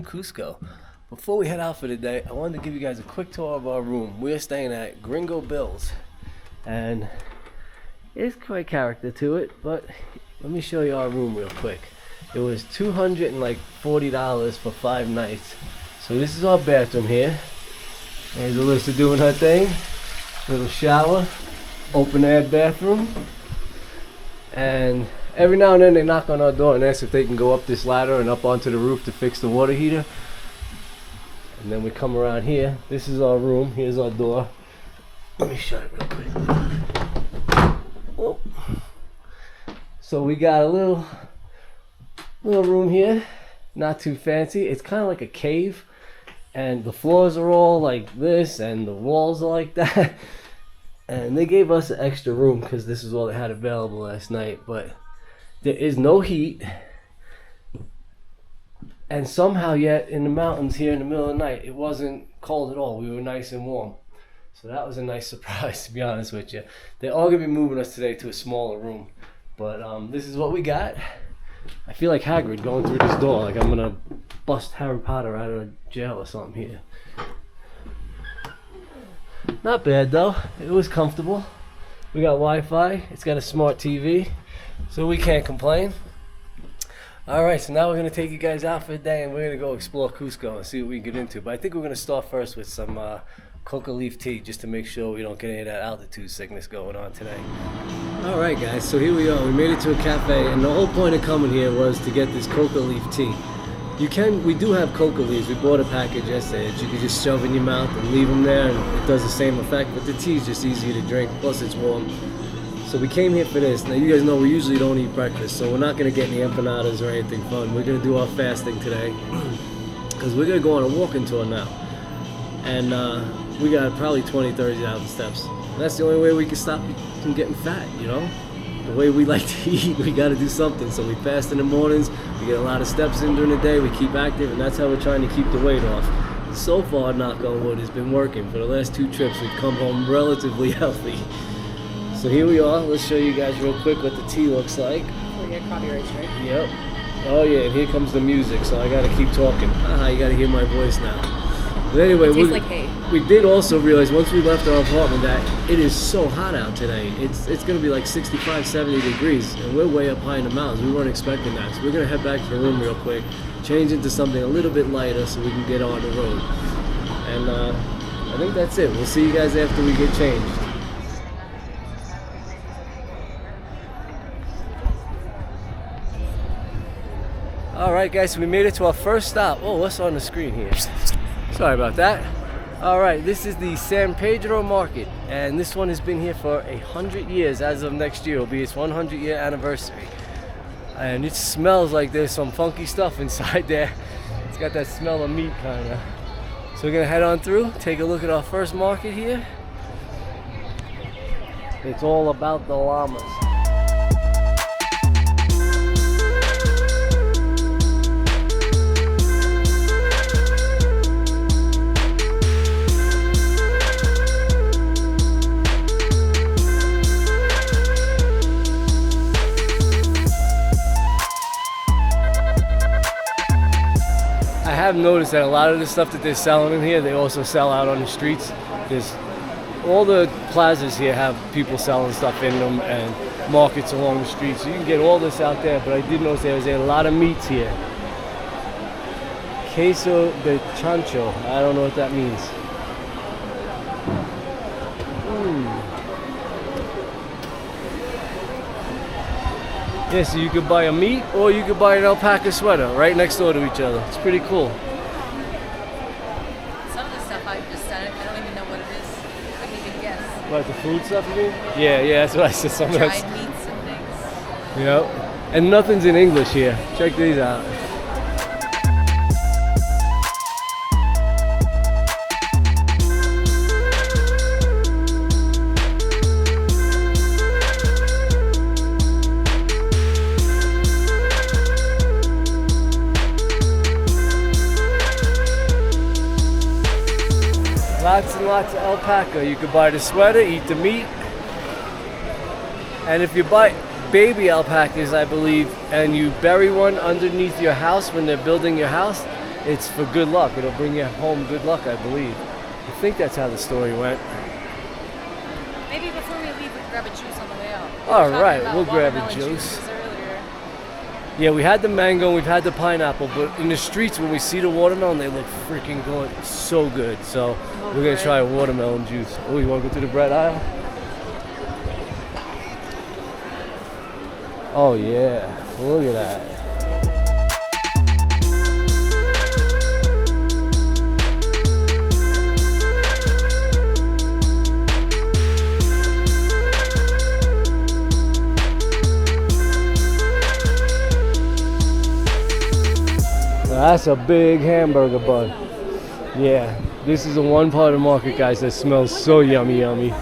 from Cusco. Before we head out for the day, I wanted to give you guys a quick tour of our room. We're staying at Gringo Bill's, and there's quite character to it, but let me show you our room real quick. It was $240 for 5 nights. So this is our bathroom here. There's Alyssa doing her thing. Little shower, open air bathroom, and every now and then they knock on our door and ask if they can go up this ladder and up onto the roof to fix the water heater. And then we come around here. This is our room. Here's our door. Let me shut it real quick. Oh. So we got a little room here. Not too fancy. It's kind of like a cave, and the floors are all like this and the walls are like that. And they gave us an extra room because this is all they had available last night, but there is no heat. And somehow yet in the mountains here in the middle of the night, it wasn't cold at all. We were nice and warm. So that was a nice surprise, to be honest with you. They are going to be moving us today to a smaller room. But this is what we got. I feel like Hagrid going through this door, like I'm going to bust Harry Potter out of jail or something here. Not bad though. It was comfortable. We got Wi-Fi. It's got a smart TV, so we can't complain. Alright, so now we're going to take you guys out for the day, and we're going to go explore Cusco and see what we can get into. But I think we're going to start first with some coca leaf tea, just to make sure we don't get any of that altitude sickness going on today. Alright guys, so here we are. We made it to a cafe, and the whole point of coming here was to get this coca leaf tea. We do have coca leaves. We bought a package yesterday that you can just shove in your mouth and leave them there, and it does the same effect, but the tea is just easier to drink, plus it's warm. So we came here for this. Now you guys know we usually don't eat breakfast, so we're not going to get any empanadas or anything fun. We're going to do our fasting today, because we're going to go on a walking tour now. And we got probably 20-30,000 steps. And that's the only way we can stop from getting fat, you know? The way we like to eat, we got to do something. So we fast in the mornings, we get a lot of steps in during the day, we keep active, and that's how we're trying to keep the weight off. So far, knock on wood, it's been working. For the last 2 trips, we've come home relatively healthy. So here we are. Let's show you guys real quick what the tea looks like. We get copyright strike. Yep. Oh yeah, and here comes the music, so I gotta keep talking. You gotta hear my voice now. But anyway, it tastes like hay. We did also realize once we left our apartment that it is so hot out today. It's gonna be like 65, 70 degrees, and we're way up high in the mountains. We weren't expecting that, so we're gonna head back to the room real quick, change into something a little bit lighter so we can get on the road. And I think that's it. We'll see you guys after we get changed. Alright guys, so we made it to our first stop. Oh, what's on the screen here? Sorry about that. Alright, this is the San Pedro Market, and this one has been here for 100 years. As of next year, it'll be its 100-year anniversary. And it smells like there's some funky stuff inside there. It's got that smell of meat kinda. So we're gonna head on through, take a look at our first market here. It's all about the llamas. I have noticed that a lot of the stuff that they're selling in here, they also sell out on the streets. There's all the plazas here have people selling stuff in them, and markets along the street, so you can get all this out there. But I did notice there was a lot of meats here. Queso de chancho, I don't know what that means. Yeah, so you could buy a meat or you could buy an alpaca sweater right next door to each other. It's pretty cool. Some of the stuff I don't even know what it is. I can't even guess. What, the food stuff you mean? Yeah, that's what I said. Some of Dried that's meats and things. Yep. And nothing's in English here. Check these out. Lots and lots of alpaca. You could buy the sweater, eat the meat. And if you buy baby alpacas, I believe, and you bury one underneath your house when they're building your house, it's for good luck. It'll bring you home good luck, I believe. I think that's how the story went. Maybe before we leave, we can grab a juice on the way out. All right, we'll grab a juice. Juices earlier. Yeah, we had the mango, we've had the pineapple, but in the streets when we see the watermelon, they look freaking good, so good. So we're gonna try a watermelon juice. Oh, you wanna go through the bread aisle? Oh yeah, look at that. That's a big hamburger bun. Yeah, this is the one part of the market, guys, that smells so yummy, yummy.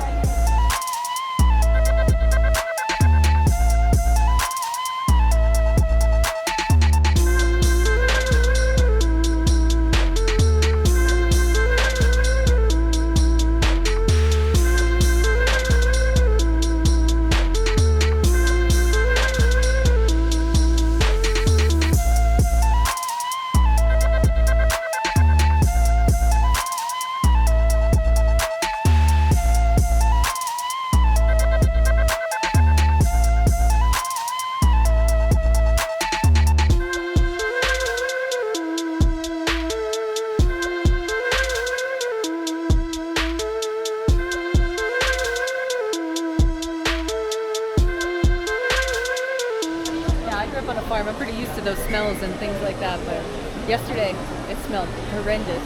On a farm, I'm pretty used to those smells and things like that, but yesterday it smelled horrendous.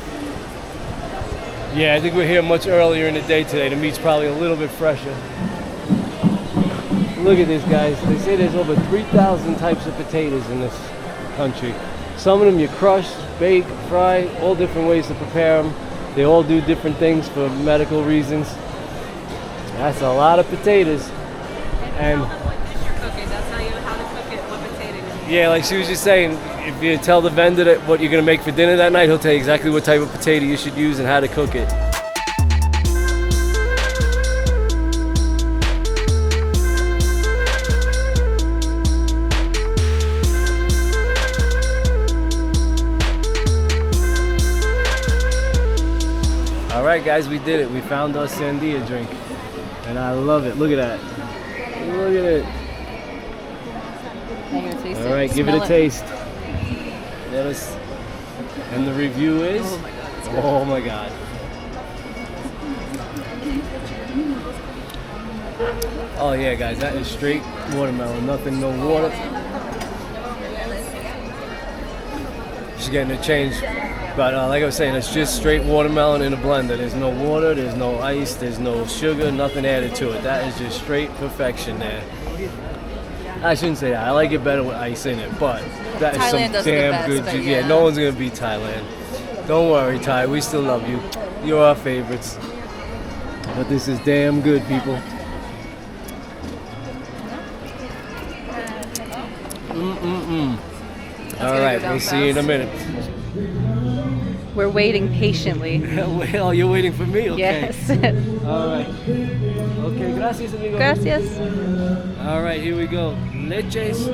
Yeah, I think we're here much earlier in the day today. The meat's probably a little bit fresher. Look at this, guys. They say there's over 3,000 types of potatoes in this country. Some of them you crush, bake, fry, all different ways to prepare them. They all do different things for medical reasons. That's a lot of potatoes. And yeah, like she was just saying, if you tell the vendor that what you're going to make for dinner that night, he'll tell you exactly what type of potato you should use and how to cook it. All right, guys, we did it. We found our sandia drink, and I love it. Look at that. Look at it. All right, give it a taste. Let us. And the review is. Oh my God! It's good. Oh my God. Oh yeah, guys, that is straight watermelon. Nothing, no water. She's getting a change, but like I was saying, it's just straight watermelon in a blender. There's no water, there's no ice, there's no sugar, nothing added to it. That is just straight perfection there. I shouldn't say that. I like it better with ice in it, but that is some damn good juice. Yeah, no one's gonna beat Thailand. Don't worry, Thai. We still love you. You're our favorites. But this is damn good, people. All right, we'll see you in a minute. We're waiting patiently. Oh, you're waiting for me? Okay. Yes. All right. Okay, gracias, amigo. Gracias. All right, here we go. Leches.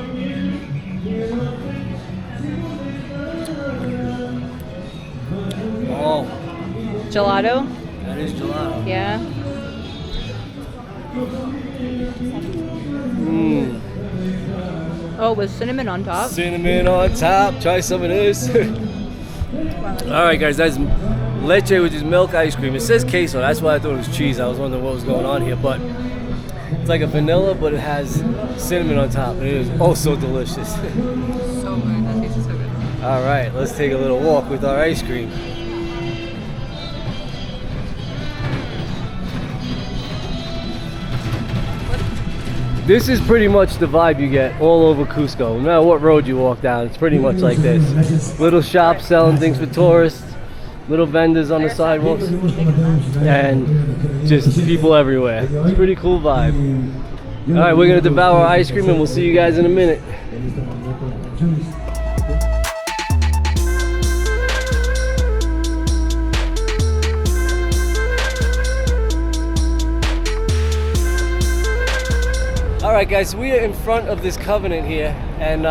Oh. Gelato? That is gelato. Yeah. Mmm. Oh, with cinnamon on top? Cinnamon on top. Try some of this. All right, guys, that's leche, which is milk ice cream. It says queso. That's why I thought it was cheese. I was wondering what was going on here, but it's like a vanilla, but it has cinnamon on top. It is oh so delicious. So good. That tastes so good. All right, let's take a little walk with our ice cream. This is pretty much the vibe you get all over Cusco. No matter what road you walk down, it's pretty much like this. Little shops selling things for tourists, little vendors on the sidewalks, and just people everywhere. It's a pretty cool vibe. All right, we're gonna devour ice cream and we'll see you guys in a minute. All right, guys, so we are in front of this covenant here, and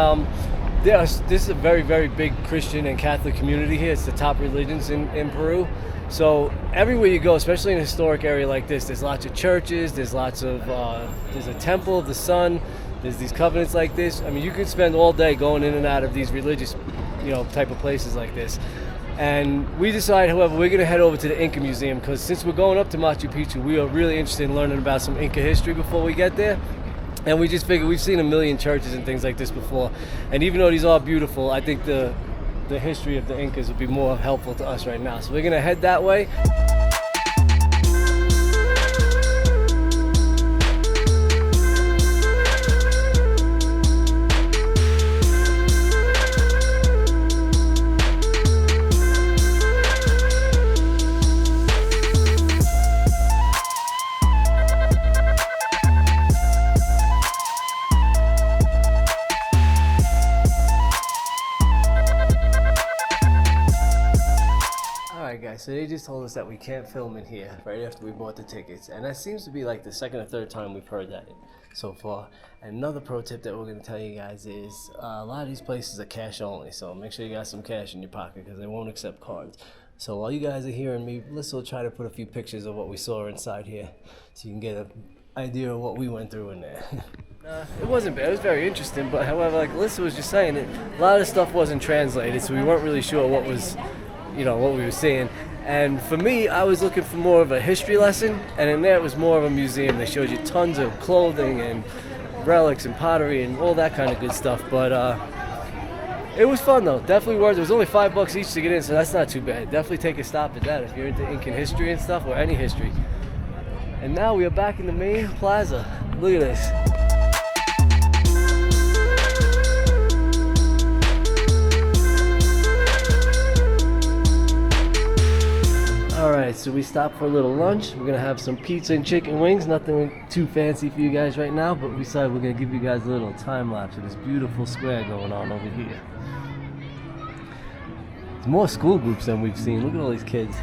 This is a very, very big Christian and Catholic community here. It's the top religions in Peru. So everywhere you go, especially in a historic area like this, there's lots of churches, there's lots of, there's a temple of the sun, there's these covenants like this. I mean, you could spend all day going in and out of these religious, type of places like this. And we decided, however, we're going to head over to the Inca Museum because since we're going up to Machu Picchu, we are really interested in learning about some Inca history before we get there. And we just figured we've seen a million churches and things like this before. And even though these are beautiful, I think the history of the Incas would be more helpful to us right now. So we're going to head that way. So they just told us that we can't film in here right after we bought the tickets, and that seems to be like the second or third time we've heard that so far. And another pro tip that we're going to tell you guys is a lot of these places are cash only, so make sure you got some cash in your pocket because they won't accept cards. So while you guys are hearing me, Alyssa will try to put a few pictures of what we saw inside here so you can get an idea of what we went through in there. It wasn't bad, it was very interesting, but however, like Alyssa was just saying, a lot of stuff wasn't translated, so we weren't really sure what was, what we were seeing. And for me, I was looking for more of a history lesson, and in there it was more of a museum. They showed you tons of clothing and relics and pottery and all that kind of good stuff. But it was fun though, definitely worth it. It was only $5 each to get in, so that's not too bad. Definitely take a stop at that if you're into Incan history and stuff, or any history. And now we are back in the main plaza. Look at this. Alright, so we stopped for a little lunch. We're going to have some pizza and chicken wings. Nothing too fancy for you guys right now, but we decided we're going to give you guys a little time lapse of this beautiful square going on over here. There's more school groups than we've seen. Look at all these kids.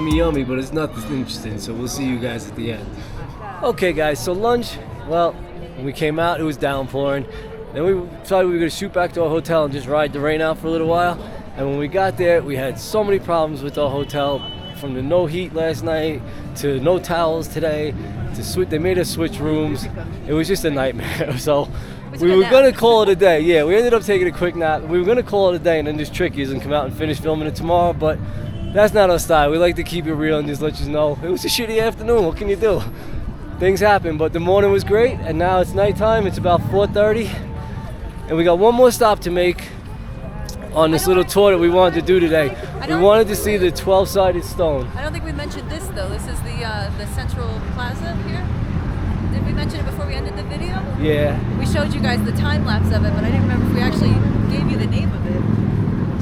Yummy, but it's not this interesting, so we'll see you guys at the end. Okay guys, so lunch, well, when we came out it was downpouring. Then we decided we were going to shoot back to our hotel and just ride the rain out for a little while. And when we got there, we had so many problems with our hotel, from the no heat last night to no towels today to they made us switch rooms. It was just a nightmare. So we were going to call it a day. Yeah, we ended up taking a quick nap. We were going to call it a day and then just trick you and come out and finish filming it tomorrow, but that's not our style. We like to keep it real and just let you know it was a shitty afternoon. What can you do? Things happen, but the morning was great, and now it's nighttime. It's about 4:30, and we got one more stop to make on this little tour that we wanted to do today. We wanted to see the 12-sided stone. I don't think we mentioned this though. This is the central plaza here. Did we mention it before we ended the video? Yeah. We showed you guys the time lapse of it, but I didn't remember if we actually gave you the name of it.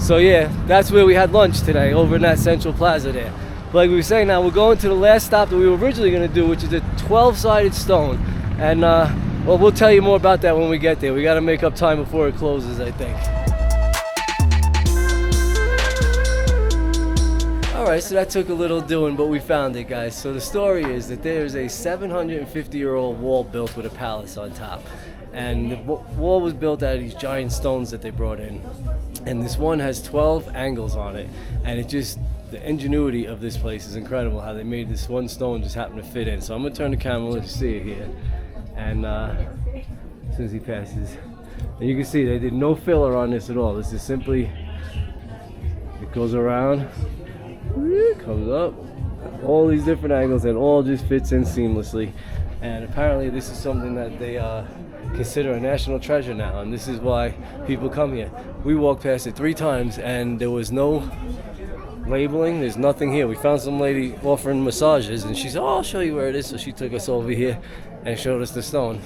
So yeah, that's where we had lunch today, over in that central plaza there. But like we were saying, now we're going to the last stop that we were originally going to do, which is a 12-sided stone. And well, we'll tell you more about that when we get there. We got to make up time before it closes, I think. Alright, so that took a little doing, but we found it, guys. So the story is that there's a 750-year-old wall built with a palace on top. And the wall was built out of these giant stones that they brought in. And this one has 12 angles on it, and the ingenuity of this place is incredible, how they made this one stone just happen to fit in. So I'm going to turn the camera, let you see it here, and as soon as he passes, and you can see they did no filler on this at all. This is simply, it goes around, comes up, all these different angles, and all just fits in seamlessly. And apparently this is something that they consider a national treasure now, and this is why people come here. We walked past it 3 times and there was no labeling, there's nothing here. We found some lady offering massages and she said, oh, I'll show you where it is. So she took us over here and showed us the stone.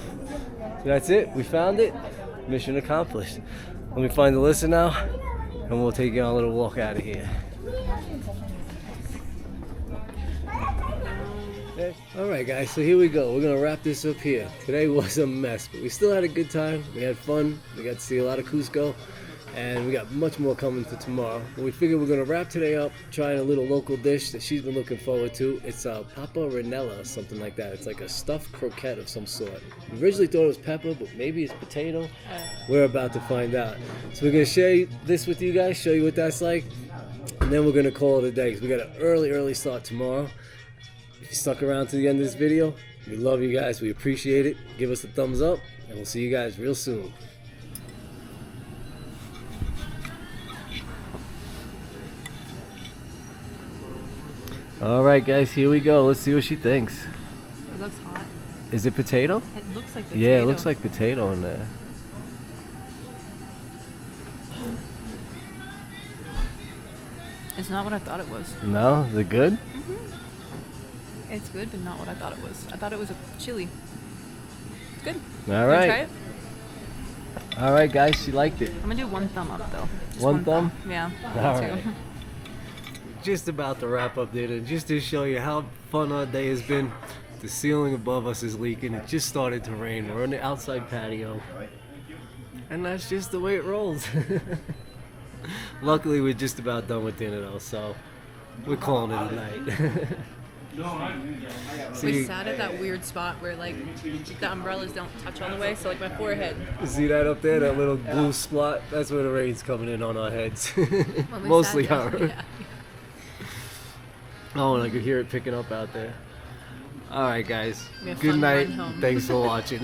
So that's it, we found it, mission accomplished. Let me find Alyssa now and we'll take you on a little walk out of here. All right, guys, so here we go. We're gonna wrap this up here. Today was a mess, but we still had a good time. We had fun. We got to see a lot of Cusco, and we got much more coming for tomorrow. But we figured we're gonna wrap today up trying a little local dish that she's been looking forward to. It's papa ranella or something like that. It's like a stuffed croquette of some sort. We originally thought it was pepper, but maybe it's potato. We're about to find out. So we're gonna share this with you guys, show you what that's like, and then we're gonna call it a day because we got an early start tomorrow. If you stuck around to the end of this video, we love you guys. We appreciate it. Give us a thumbs up, and we'll see you guys real soon. All right, guys, here we go. Let's see what she thinks. It looks hot. Is it potato? It looks like potato. Yeah, it looks like potato in there. It's not what I thought it was. No? Is it good? It's good, but not what I thought it was. I thought it was a chili. It's good. All Wanna right. try it? All right, guys, she liked it. I'm gonna do one thumb up though. Just One thumb? Yeah. All two. right. Just about to wrap up dinner, just to show you how fun our day has been. The ceiling above us is leaking. It just started to rain. We're on the outside patio, and that's just the way it rolls. Luckily, we're just about done with dinner though, so we're calling it a night. We sat at that weird spot where like the umbrellas don't touch all the way, so like my forehead. See that up there, that little blue spot? That's where the rain's coming in on our heads. When we Mostly sat down, our. yeah. Oh, and I could hear it picking up out there. All right, guys. We have Good fun night. run home. Thanks for watching.